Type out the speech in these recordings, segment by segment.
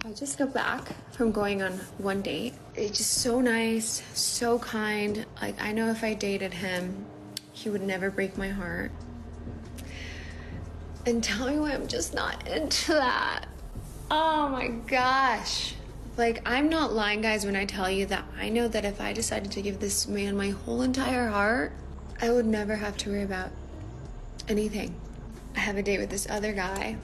I just got back from going on one date. It's just so nice, so kind. Like, I know if I dated him, he would never break my heart. And tell me why I'm just not into that. Oh my gosh. Like, I'm not lying, guys, when I tell you that I know that if I decided to give this man my whole entire heart, I would never have to worry about anything. I have a date with this other guy.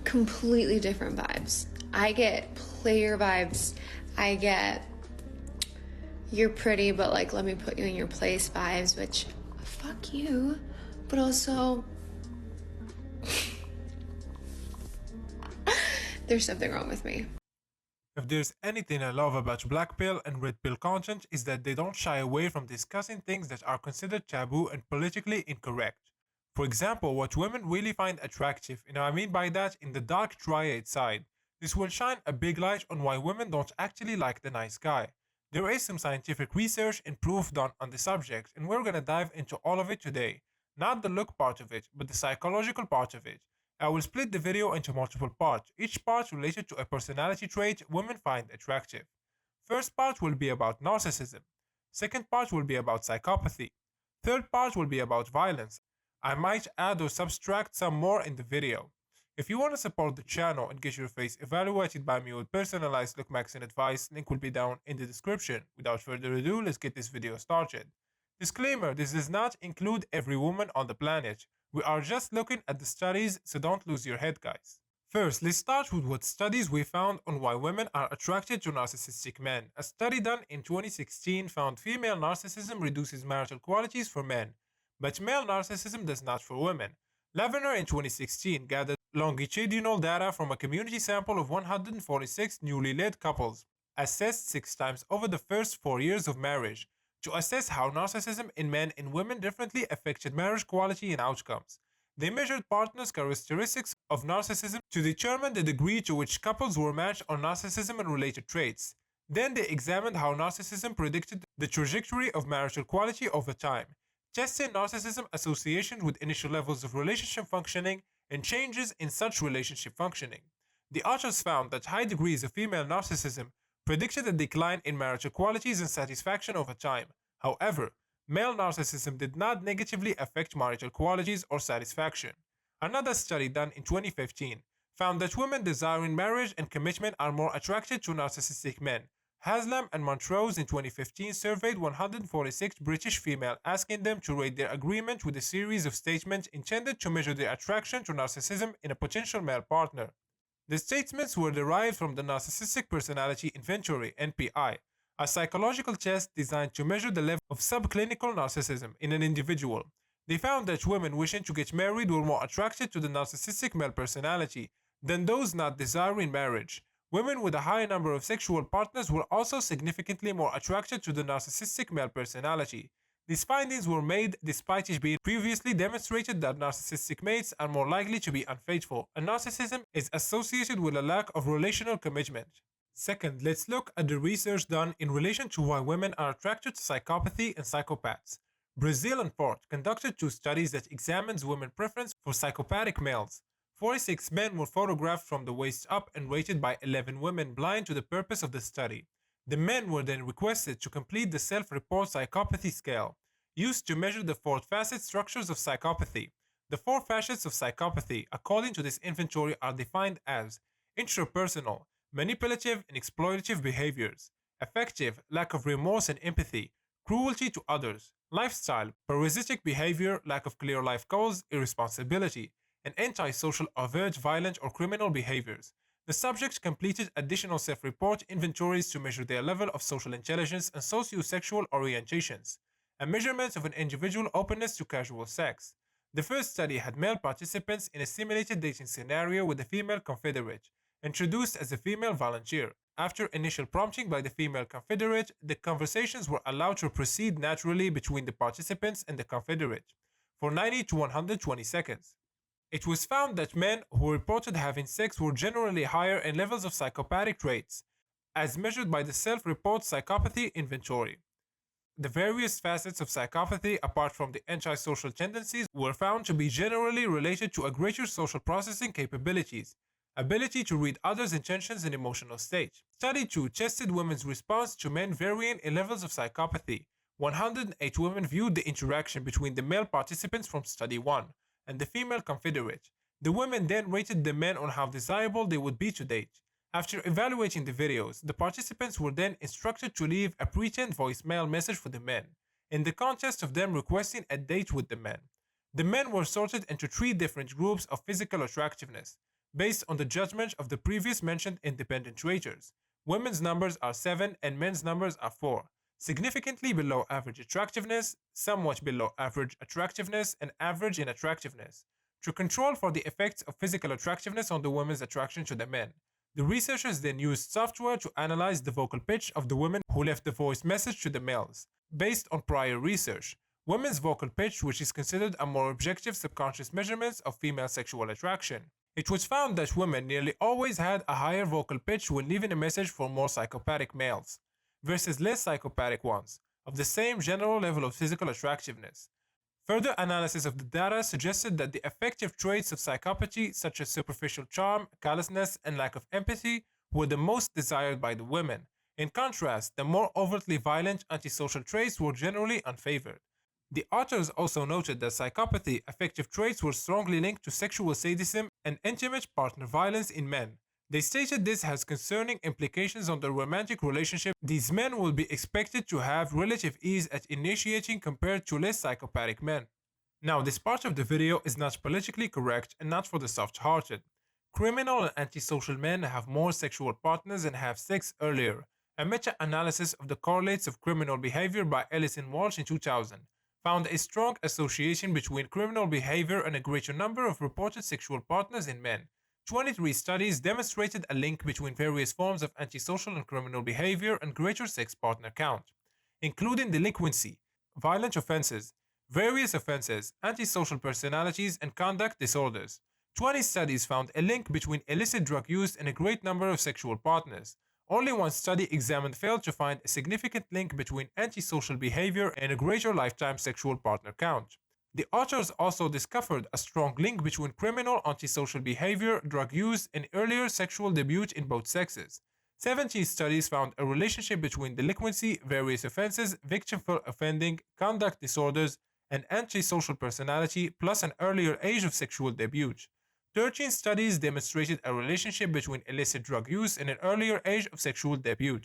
Completely different vibes. I get player vibes. I get you're pretty, but like, let me put you in your place vibes, which fuck you. But also, there's something wrong with me. If there's anything I love about Blackpill and Red Pill content is that they don't shy away from discussing things that are considered taboo and politically incorrect. For example, what women really find attractive, and I mean by that in the dark triad side. This will shine a big light on why women don't actually like the nice guy. There is some scientific research and proof done on the subject, and we're gonna dive into all of it today. Not the look part of it, but the psychological part of it. I will split the video into multiple parts, each part related to a personality trait women find attractive. First part will be about narcissism. Second part will be about psychopathy. Third part will be about violence. I might add or subtract some more in the video. If you want to support the channel and get your face evaluated by me with personalized look max and advice, link will be down in the description. Without further ado, let's get this video started. Disclaimer, this does not include every woman on the planet. We are just looking at the studies, so don't lose your head, guys. First, let's start with what studies we found on why women are attracted to narcissistic men. A study done in 2016 found female narcissism reduces marital qualities for men, but male narcissism does not for women. Lavender in 2016 gathered longitudinal data from a community sample of 146 newly led couples, assessed 6 times over the first 4 years of marriage, to assess how narcissism in men and women differently affected marriage quality and outcomes. They measured partners' characteristics of narcissism to determine the degree to which couples were matched on narcissism and related traits. Then they examined how narcissism predicted the trajectory of marital quality over time, testing narcissism association with initial levels of relationship functioning and changes in such relationship functioning. The authors found that high degrees of female narcissism predicted a decline in marital qualities and satisfaction over time. However, male narcissism did not negatively affect marital qualities or satisfaction. Another study done in 2015 found that women desiring marriage and commitment are more attracted to narcissistic men. Haslam and Montrose in 2015 surveyed 146 British females, asking them to rate their agreement with a series of statements intended to measure their attraction to narcissism in a potential male partner. The statements were derived from the Narcissistic Personality Inventory (NPI), a psychological test designed to measure the level of subclinical narcissism in an individual. They found that women wishing to get married were more attracted to the narcissistic male personality than those not desiring marriage. Women with a high number of sexual partners were also significantly more attracted to the narcissistic male personality. These findings were made despite it being previously demonstrated that narcissistic mates are more likely to be unfaithful, and narcissism is associated with a lack of relational commitment. Second, let's look at the research done in relation to why women are attracted to psychopathy and psychopaths. Brazil and Ford conducted 2 studies that examined women's preference for psychopathic males. 46 men were photographed from the waist up and rated by 11 women blind to the purpose of the study. The men were then requested to complete the self-report psychopathy scale, used to measure the 4 facet structures of psychopathy. The 4 facets of psychopathy, according to this inventory, are defined as intrapersonal, manipulative and exploitative behaviors, affective, lack of remorse and empathy, cruelty to others, lifestyle, parasitic behavior, lack of clear life goals, irresponsibility, and antisocial, overt, violent, or criminal behaviors. The subjects completed additional self-report inventories to measure their level of social intelligence and socio-sexual orientations, a measurement of an individual's openness to casual sex. The first study had male participants in a simulated dating scenario with a female confederate, introduced as a female volunteer. After initial prompting by the female confederate, the conversations were allowed to proceed naturally between the participants and the confederate for 90 to 120 seconds. It was found that men who reported having sex were generally higher in levels of psychopathic traits, as measured by the self-report psychopathy inventory. The various facets of psychopathy, apart from the antisocial tendencies, were found to be generally related to a greater social processing capabilities, ability to read others' intentions and emotional state. Study 2 tested women's response to men varying in levels of psychopathy. 108 women viewed the interaction between the male participants from study 1 and the female confederate. The women then rated the men on how desirable they would be to date. After evaluating the videos, the participants were then instructed to leave a pretend voicemail message for the men, in the context of them requesting a date with the men. The men were sorted into 3 different groups of physical attractiveness, based on the judgment of the previous mentioned independent raters. Women's numbers are 7 and men's numbers are 4, significantly below average attractiveness, somewhat below average attractiveness, and average in attractiveness. To control for the effects of physical attractiveness on the women's attraction to the men, the researchers then used software to analyze the vocal pitch of the women who left the voice message to the males. Based on prior research, women's vocal pitch, which is considered a more objective subconscious measurement of female sexual attraction, it was found that women nearly always had a higher vocal pitch when leaving a message for more psychopathic males, versus less psychopathic ones, of the same general level of physical attractiveness. Further analysis of the data suggested that the affective traits of psychopathy, such as superficial charm, callousness, and lack of empathy, were the most desired by the women. In contrast, the more overtly violent antisocial traits were generally unfavored. The authors also noted that psychopathy affective traits were strongly linked to sexual sadism and intimate partner violence in men. They stated this has concerning implications on the romantic relationship these men will be expected to have relative ease at initiating compared to less psychopathic men. Now, this part of the video is not politically correct and not for the soft-hearted. Criminal and antisocial men have more sexual partners and have sex earlier. A meta-analysis of the correlates of criminal behavior by Ellis and Walsh in 2000 found a strong association between criminal behavior and a greater number of reported sexual partners in men. 23 studies demonstrated a link between various forms of antisocial and criminal behavior and greater sex partner count, including delinquency, violent offenses, various offenses, antisocial personalities, and conduct disorders. 20 studies found a link between illicit drug use and a great number of sexual partners. Only one study examined failed to find a significant link between antisocial behavior and a greater lifetime sexual partner count. The authors also discovered a strong link between criminal antisocial behavior, drug use, and earlier sexual debut in both sexes. 17 studies found a relationship between delinquency, various offenses, victimful offending, conduct disorders, and antisocial personality, plus an earlier age of sexual debut. 13 studies demonstrated a relationship between illicit drug use and an earlier age of sexual debut.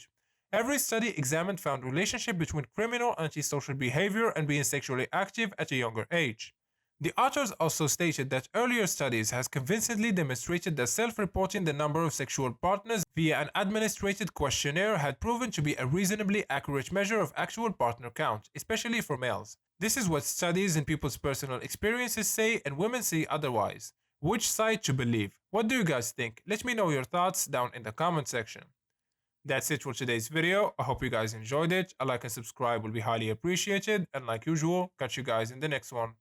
Every study examined found relationship between criminal antisocial behavior and being sexually active at a younger age. The authors also stated that earlier studies has convincingly demonstrated that self-reporting the number of sexual partners via an administrated questionnaire had proven to be a reasonably accurate measure of actual partner count, especially for males. This is what studies and people's personal experiences say, and women say otherwise. Which side to believe? What do you guys think? Let me know your thoughts down in the comment section. That's it for today's video. I hope you guys enjoyed it. A like and subscribe will be highly appreciated. And like usual, catch you guys in the next one.